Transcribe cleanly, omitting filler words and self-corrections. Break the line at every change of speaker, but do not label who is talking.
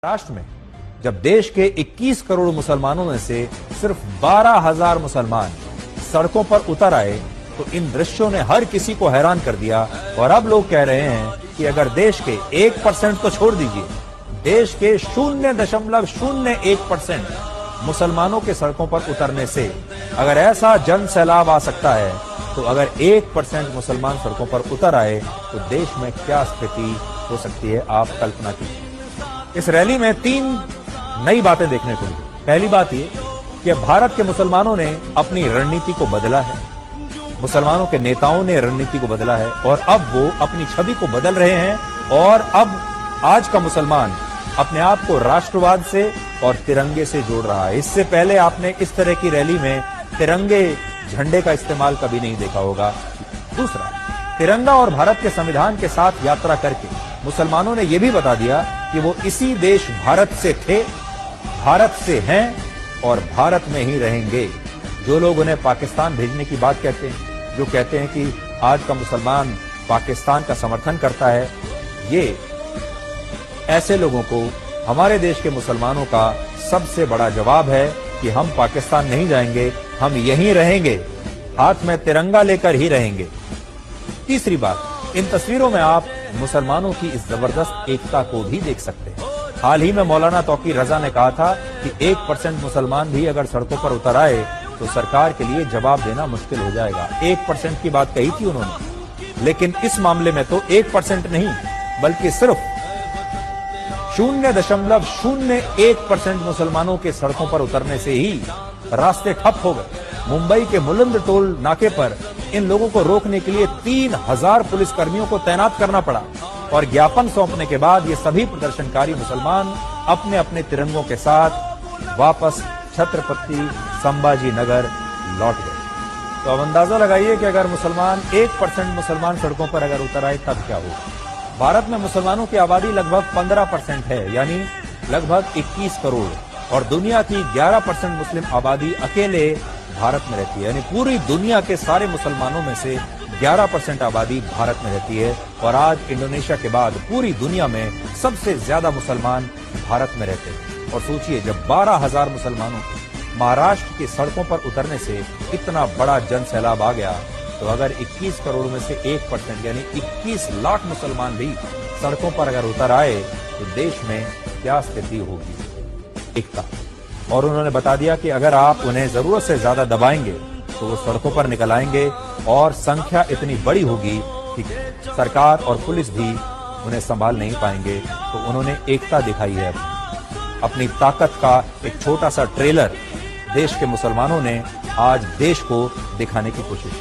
महाराष्ट्र में जब देश के 21 करोड़ मुसलमानों में से सिर्फ 12,000 मुसलमान सड़कों पर उतर आए तो इन दृश्यों ने हर किसी को हैरान कर दिया। और अब लोग कह रहे हैं कि अगर देश के 1% तो छोड़ दीजिए, देश के 0.01% मुसलमानों के सड़कों पर उतरने से अगर ऐसा जन सैलाब आ सकता है, तो अगर 1% मुसलमान सड़कों पर उतर आए तो देश में क्या स्थिति हो सकती है, आप कल्पना कीजिए। इस रैली में 3 नई बातें देखने को मिली। पहली बात ये कि भारत के मुसलमानों ने अपनी रणनीति को बदला है, मुसलमानों के नेताओं ने रणनीति को बदला है और अब वो अपनी छवि को बदल रहे हैं। और अब आज का मुसलमान अपने आप को राष्ट्रवाद से और तिरंगे से जोड़ रहा है। इससे पहले आपने इस तरह की रैली में तिरंगे झंडे का इस्तेमाल कभी नहीं देखा होगा। दूसरा, तिरंगा और भारत के संविधान के साथ यात्रा करके मुसलमानों ने यह भी बता दिया कि वो इसी देश भारत से थे, भारत से हैं और भारत में ही रहेंगे। जो लोग उन्हें पाकिस्तान भेजने की बात कहते हैं, जो कहते हैं कि आज का मुसलमान पाकिस्तान का समर्थन करता है, ये ऐसे लोगों को हमारे देश के मुसलमानों का सबसे बड़ा जवाब है कि हम पाकिस्तान नहीं जाएंगे, हम यहीं रहेंगे, हाथ में तिरंगा लेकर ही रहेंगे। तीसरी बात, इन तस्वीरों में आप मुसलमानों की इस जबरदस्त एकता को भी देख सकते हैं। हाल ही में मौलाना तौकीर रजा ने कहा था कि 1% मुसलमान भी अगर सड़कों पर उतर आए तो सरकार के लिए जवाब देना मुश्किल हो जाएगा। 1% की बात कही थी उन्होंने, लेकिन इस मामले में तो 1% नहीं बल्कि सिर्फ 0.01% मुसलमानों के सड़कों पर उतरने से ही रास्ते ठप हो गए। मुंबई के मुलंद टोल नाके पर इन लोगों को रोकने के लिए 3,000 पुलिसकर्मियों को तैनात करना पड़ा और ज्ञापन सौंपने के बाद ये सभी प्रदर्शनकारी मुसलमान अपने अपने तिरंगों के साथ वापस छत्रपति संभाजी नगर लौट गए। तो अब अंदाजा लगाइए कि अगर 1% मुसलमान सड़कों पर अगर उतर आए तब क्या होगा। भारत में मुसलमानों की आबादी लगभग 15% है, यानी लगभग 21 करोड़, और दुनिया की 11% मुस्लिम आबादी अकेले भारत में रहती है। यानी पूरी दुनिया के सारे मुसलमानों में से 11% आबादी भारत में रहती है। और आज इंडोनेशिया के बाद पूरी दुनिया में सबसे ज्यादा मुसलमान भारत में रहते हैं। और सोचिए, जब 12,000 मुसलमानों के महाराष्ट्र की सड़कों पर उतरने से इतना बड़ा जन सैलाब आ गया, तो अगर 21 करोड़ में से 1% यानी 21 लाख मुसलमान भी सड़कों पर अगर उतर आए तो देश में क्या स्थिति होगी, एकता। और उन्होंने बता दिया कि अगर आप उन्हें जरूरत से ज्यादा दबाएंगे तो वो सड़कों पर निकल आएंगे और संख्या इतनी बड़ी होगी कि सरकार और पुलिस भी उन्हें संभाल नहीं पाएंगे। तो उन्होंने एकता दिखाई है, अपनी ताकत का एक छोटा सा ट्रेलर देश के मुसलमानों ने आज देश को दिखाने की कोशिश की।